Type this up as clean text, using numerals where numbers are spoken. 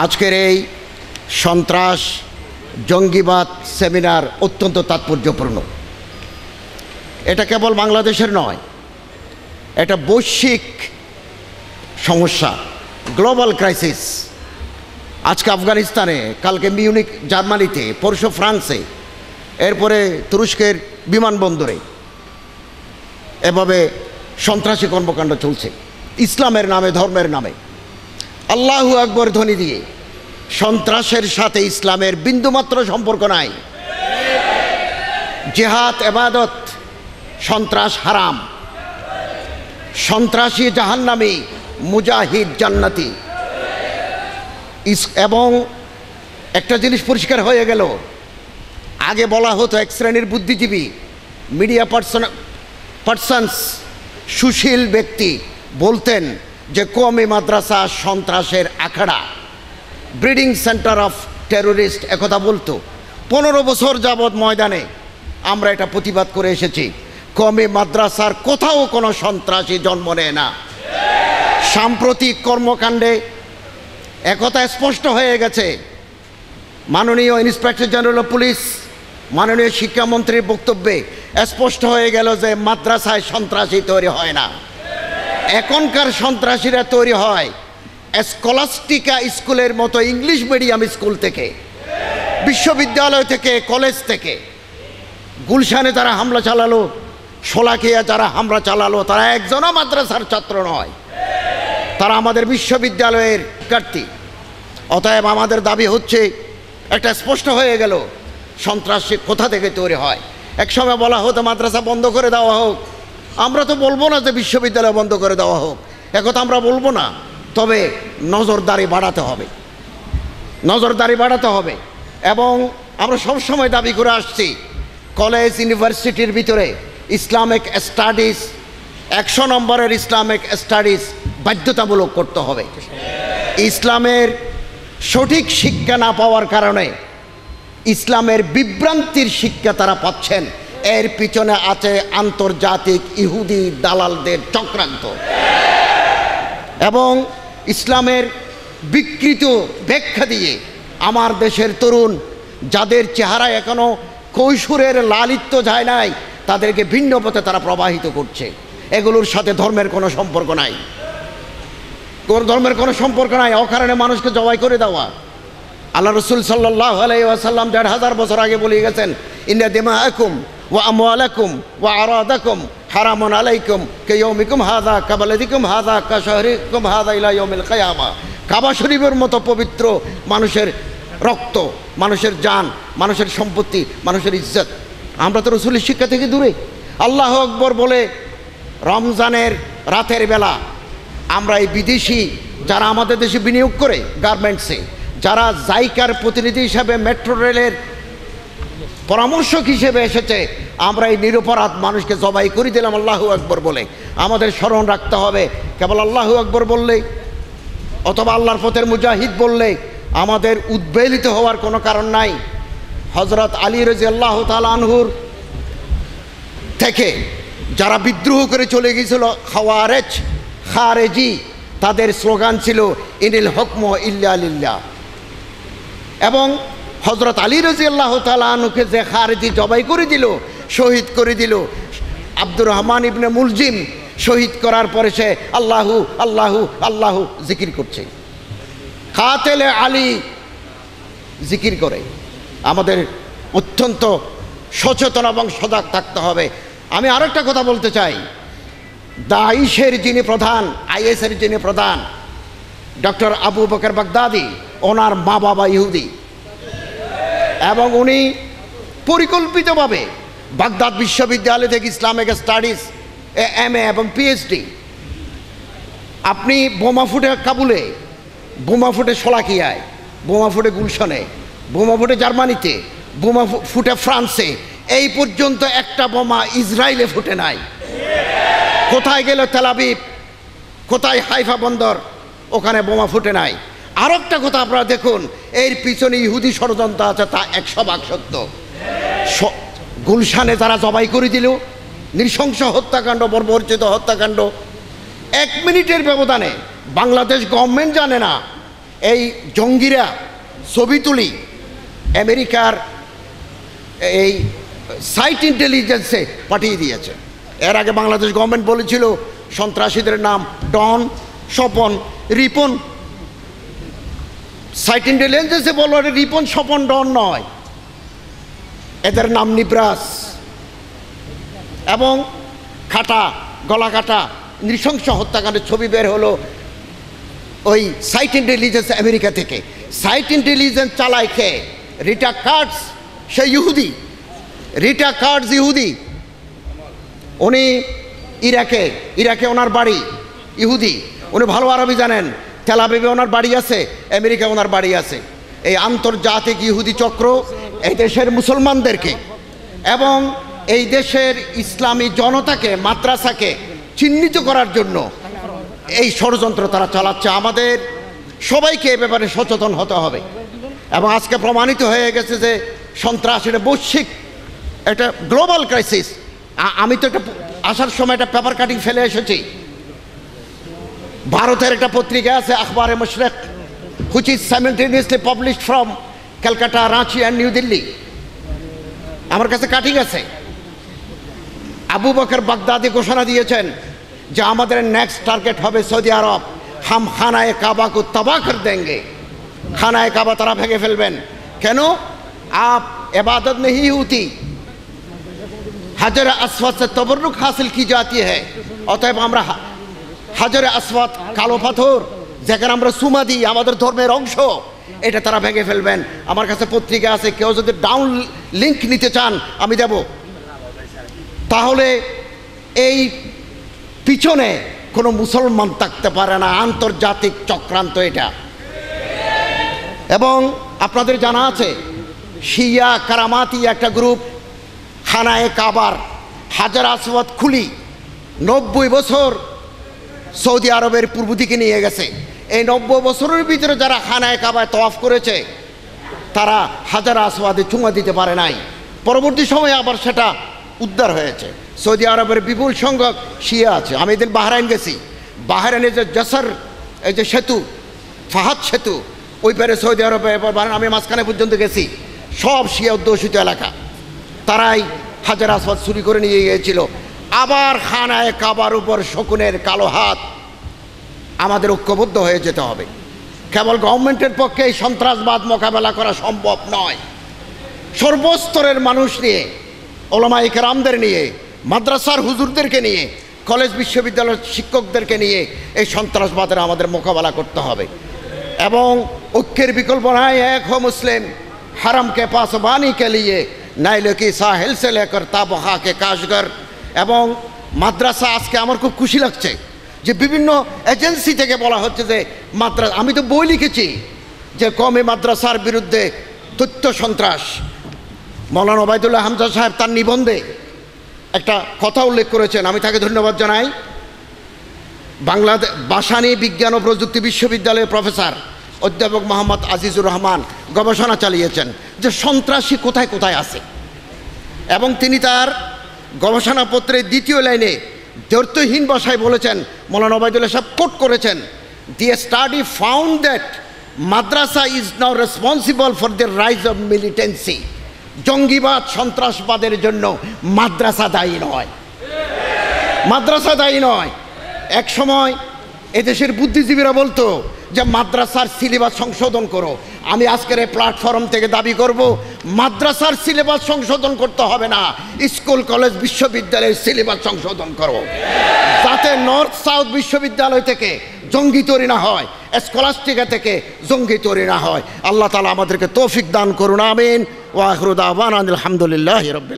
আজকের এই সন্ত্রাস জঙ্গিবাদ সেমিনার অত্যন্ত তাৎপর্যপূর্ণ। এটা কেবল বাংলাদেশের নয়, এটা বৈশ্বিক সমস্যা, গ্লোবাল ক্রাইসিস। আজকে আফগানিস্তানে, কালকে মিউনিক জার্মানিতে, পরশু ফ্রান্সে, এরপরে তুরস্কের বিমানবন্দরে এভাবে সন্ত্রাসী কর্মকাণ্ড চলছে ইসলামের নামে, ধর্মের নামে। আল্লাহু আকবর ধ্বনি দিয়ে সন্ত্রাসের সাথে ইসলামের বিন্দুমাত্র সম্পর্ক নাই। জিহাদ ইবাদত, সন্ত্রাস হারাম। সন্ত্রাসী জাহান্নামী, মুজাহিদ জান্নাতি। এবং একটা জিনিস পরিষ্কার হয়ে গেল, আগে বলা হতো এক শ্রেণীর বুদ্ধিজীবী, মিডিয়া পার্সনস, সুশীল ব্যক্তি বলতেন যে কওমি মাদ্রাসা সন্ত্রাসের আখড়া, ব্রিডিং সেন্টার অফ টেরোরিস্ট, একথা বলতো। 15 বছর যাবৎ ময়দানে আমরা এটা প্রতিবাদ করে এসেছি। কওমি মাদ্রাসার কোথাও কোনো সন্ত্রাসী জন্ম নেয় না। সাম্প্রতিক কর্মকাণ্ডে একথা স্পষ্ট হয়ে গেছে। মাননীয় ইন্সপেক্টর জেনারেল অফ পুলিশ, মাননীয় শিক্ষামন্ত্রীর বক্তব্যে স্পষ্ট হয়ে গেল যে মাদ্রাসায় সন্ত্রাসী তৈরি হয় না। এখনকার সন্ত্রাসীরা তৈরি হয় স্কলাস্টিকা স্কুলের মতো ইংলিশ মিডিয়াম স্কুল থেকে, বিশ্ববিদ্যালয় থেকে, কলেজ থেকে। গুলশানে যারা হামলা চালালো, শোলাকিয়া যারা হামলা চালালো, তারা একজনও মাদ্রাসার ছাত্র নয়, তারা আমাদের বিশ্ববিদ্যালয়ের শিক্ষার্থী। অতএব আমাদের দাবি হচ্ছে, একটা স্পষ্ট হয়ে গেল সন্ত্রাসী কোথা থেকে তৈরি হয়। একসময় বলা হতো মাদ্রাসা বন্ধ করে দেওয়া হোক। আমরা তো বলবো না যে বিশ্ববিদ্যালয় বন্ধ করে দেওয়া হোক, একথা আমরা বলবো না। তবে নজরদারি বাড়াতে হবে, নজরদারি বাড়াতে হবে। এবং আমরা সবসময় দাবি করে আসছি, কলেজ ইউনিভার্সিটির ভিতরে ইসলামিক স্টাডিজ, 100 নম্বরের ইসলামিক স্টাডিজ বাধ্যতামূলক করতে হবে। ইসলামের সঠিক শিক্ষা না পাওয়ার কারণে ইসলামের বিভ্রান্তির শিক্ষা তারা পাচ্ছেন। এর পিছনে আছে আন্তর্জাতিক ইহুদি দালালদের চক্রান্ত এবং ইসলামের বিকৃত ব্যাখ্যা দিয়ে আমার দেশের তরুণ, যাদের চেহারা এখনো কৈশোরের লালিত্য যায় নাই, তাদেরকে ভিন্ন পথে তারা প্রবাহিত করছে। এগুলোর সাথে ধর্মের কোনো সম্পর্ক নাই, ধর্মের কোনো সম্পর্ক নাই। অকারণে মানুষকে জবাই করে দেওয়া। আল্লাহ রসুল সাল্লাল্লাহু আলাইহি ওয়াসাল্লাম 1500 বছর আগে বলে গেছেন, ইন্না দিমাআকুম ওয়া আমওয়ালাকুম ওয়া আরাদাকুম হারামুন আলাইকুম কায়াউমিকুম হাযা কাবালাদিকুম হাযা কাশহরিকুম হাযা ইলা ইয়াউমিল কিয়ামা। কাবা শরীফের মতো পবিত্র মানুষের রক্ত, মানুষের জান, মানুষের সম্পত্তি, মানুষের ইজ্জত। আমরা তো রসুলের শিক্ষা থেকে দূরে। আল্লাহু আকবর বলে রমজানের রাতের বেলা আমরা এই বিদেশি যারা আমাদের দেশে বিনিয়োগ করে গার্মেন্টসে, যারা জাইকার প্রতিনিধি হিসাবে মেট্রো রেলের পরামর্শক হিসেবে এসেছে, আমরা এই নিরপরাধ মানুষকে জবাই করে দিলাম আল্লাহু আকবর বলে। আমাদের স্মরণ রাখতে হবে, কেবল আল্লাহু আকবর বললেই অথবা আল্লাহর পথের মুজাহিদ বললে আমাদের উদ্বেলিত হওয়ার কোনো কারণ নাই। হযরত আলী রাদিয়াল্লাহু তাআলা আনহুর থেকে যারা বিদ্রোহ করে চলে গিয়েছিল খাওয়ারেজ, খারেজি, তাদের স্লোগান ছিল ইনিল হুকমু ইল্লা লিল্লাহ। এবং হযরত আলী রাদিয়াল্লাহু তাআলা আনহুকে যে খারেজি জবাই করে দিল, শহীদ করে দিল, আব্দুর রহমান ইবনে মুলজিম শহীদ করার পরে সে আল্লাহু আল্লাহু আল্লাহু জিকির করছে। কাতেলে আলী জিকির করে। আমাদের অত্যন্ত সচেতন এবং সজাগ থাকতে হবে। আমি আরেকটা কথা বলতে চাই, দাইশের যিনি প্রধান, আইএসের যিনি প্রধান ডক্টর আবু বকর বাগদাদি, ওনার মা বাবা ইহুদি এবং উনি পরিকল্পিতভাবে বাগদাদ বিশ্ববিদ্যালয় থেকে ইসলামিক স্টাডিজ MA এবং PhD। আপনি বোমা ফুটে কাবুলে, বোমা ফুটে শোলাকিয়ায়, বোমা ফুটে গুলশানে, বোমা ফুটে জার্মানিতে, বোমা ফুটে ফ্রান্সে, এই পর্যন্ত একটা বোমা ইসরায়েলে ফুটে নাই। কোথায় গেল তেল আবিব, কোথায় হাইফা বন্দর, ওখানে বোমা ফুটে নাই। আর একটা কথা আপনারা দেখুন, এর পিছনে ইহুদি ষড়যন্ত্র আছে, তা 100% সত্য। গুলশানে যারা জবাই করে দিল, নৃশংস হত্যাকাণ্ড, বর্বরচিত হত্যাকাণ্ড, 1 মিনিটের ব্যবধানে বাংলাদেশ গভর্নমেন্ট জানে না এই জঙ্গিরা ছবি তুলি আমেরিকার এই সাইট ইন্টেলিজেন্সে পাঠিয়ে দিয়েছে। এর আগে বাংলাদেশ গভর্নমেন্ট বলেছিল সন্ত্রাসীদের নাম ডন, স্বপন, রিপন। সাইট ইন্টেলিজেন্সে বলল রিপন, স্বপন, ডন নয়, এদের নাম নিব্রাস। এবং কাটা, গলা কাটা নৃশংস হত্যাকাণ্ডের ছবি বের হলো ওই সাইট ইন্টেলিজেন্স আমেরিকা থেকে। সাইট ইন্টেলিজেন্স চালায় কে? রিটা কার্টস, সে ইহুদি। রিটা কার্টস ইহুদি, উনি ইরাকে ওনার বাড়ি, ইহুদি। উনি ভালো আরবি জানেন। তেল আবিবে ওনার বাড়ি আছে, আমেরিকা ওনার বাড়ি আছে। এই আন্তর্জাতিক ইহুদি চক্র এই দেশের মুসলমানদেরকে এবং এই দেশের ইসলামী জনতাকে, মাদ্রাসাকে চিহ্নিত করার জন্য এই ষড়যন্ত্র তারা চালাচ্ছে। আমাদের সবাইকে এ ব্যাপারে সচেতন হতে হবে। এবং আজকে প্রমাণিত হয়ে গেছে যে সন্ত্রাস এটা বৈশ্বিক, এটা গ্লোবাল ক্রাইসিস। আমি তো একটা আসার সময় একটা পেপার কাটিং ফেলে এসেছি। ভারতের একটা পত্রিকা আছে Akhbare Mashriq, which is simultaneously published from Calcutta, Ranchi and New Delhi. আমার কাছে কাটিং আছে। আবু বকর বাগদাদি ঘোষণা দিয়েছেন যে আমাদের নেক্সট টার্গেট হবে সৌদি আরব। হাম খানায় কাবা কো তবাহ কর দেंगे। খানায় কাবা তারা ভেঙে ফেলবেন। কেন? আপ ইবাদত नहीं होती, হাজর আসওয়াদ সে তবরুক হাসিল কি জাতি है। অতএব আমরা হাজরে আসওয়াদ, কালো পাথর যেখানে আমরা সুমা দিই, আমাদের ধর্মের অংশ, এটা তারা ভেঙে ফেলবেন। আমার কাছে পত্রিকা আছে, কেউ যদি ডাউন লিঙ্ক নিতে চান আমি দেব। তাহলে এই পিছনে কোনো মুসলমান থাকতে পারে না, আন্তর্জাতিক চক্রান্ত এটা। এবং আপনাদের জানা আছে শিয়া কারামাতি একটা গ্রুপ খানায়ে কাবার হাজার আসওয়াদ খুলি 90 বছর সৌদি আরবের পূর্ব দিকে নিয়ে গেছে। এই 90 বছরের ভিতরে যারা খানায়ে কাবায় তওয়াফ করেছে তারা হাজার আসওয়াদে চুমা দিতে পারে নাই। পরবর্তী সময়ে আবার সেটা উদ্ধার হয়েছে। সৌদি আরবের বিপুল সংখ্যক শিয়া আছে। আমি এদিন বাহরাইন গেছি। বাহরাইনের যে জসর, এই যে সেতু, ফাহাদ সেতু, ওই পারে সৌদি আরবে, আমি মাঝখানে পর্যন্ত গেছি, সব শিয়া অধ্যুষিত এলাকা। তারাই হাজার আসওয়াদ চুরি করে নিয়ে গিয়েছিল। আবার খানায়ে কাবার উপর শকুনের কালো হাত। আমাদের ঐক্যবদ্ধ হয়ে যেতে হবে। কেবল গভর্নমেন্টের পক্ষে এই সন্ত্রাসবাদ মোকাবেলা করা সম্ভব নয়। সর্বস্তরের মানুষ নিয়ে, ওলামায়ে কেরামদের নিয়ে, মাদ্রাসার হুজুরদেরকে নিয়ে, কলেজ বিশ্ববিদ্যালয়ের শিক্ষকদেরকে নিয়ে এই সন্ত্রাসবাদের আমাদের মোকাবেলা করতে হবে। এবং ঐক্যের বিকল্প নাই। এক হো মুসলিম হারাম কে পাস বানি কে লিয়ে নাইলে কি সাহেল সে লেকর তাবহা কে কাশগর। এবং মাদ্রাসা, আজকে আমার খুব খুশি লাগছে যে বিভিন্ন এজেন্সি থেকে বলা হচ্ছে যে মাদ্রাসা, আমি তো বই লিখেছি যে কমে মাদ্রাসার বিরুদ্ধে তথ্য সন্ত্রাস। মৌলানা ওবায়দুল্লাহ হামজা সাহেব তার নিবন্ধে একটা কথা উল্লেখ করেছেন, আমি তাকে ধন্যবাদ জানাই। বাংলাদেশ ভাষানী বিজ্ঞান ও প্রযুক্তি বিশ্ববিদ্যালয়ের প্রফেসর অধ্যাপক মোহাম্মদ আজিজুর রহমান গবেষণা চালিয়েছেন যে সন্ত্রাসী কোথায় কোথায় আছে। এবং তিনি তার গবেষণাপত্রের দ্বিতীয় লাইনে দ্ব্যর্থহীন ভাষায় বলেছেন, মৌলানা ওবায়দুল্লাহ সাহেব কোট করেছেন, দি study found that Madrasa is now responsible for the rise of militancy. জঙ্গিবাদ, সন্ত্রাসবাদের জন্য মাদ্রাসা দায়ী নয়, মাদ্রাসা দায়ী নয়। এক সময় এদেশের বুদ্ধিজীবীরা বলতো যে মাদ্রাসার সিলেবাস সংশোধন করো। আমি আজকের এই প্ল্যাটফর্ম থেকে দাবি করব, মাদ্রাসার সিলেবাস সংশোধন করতে হবে না, স্কুল কলেজ বিশ্ববিদ্যালয়ের সিলেবাস সংশোধন করো, যাতে নর্থ সাউথ বিশ্ববিদ্যালয় থেকে জঙ্গি তৈরি না হয়, স্কলাস্টিকা থেকে জঙ্গি তৈরি না হয়। আল্লাহ তাআলা আমাদেরকে তৌফিক দান করুন, আমিন। ওয়া আখিরু দাওয়ানা আলহামদুলিল্লাহি রাব্বিল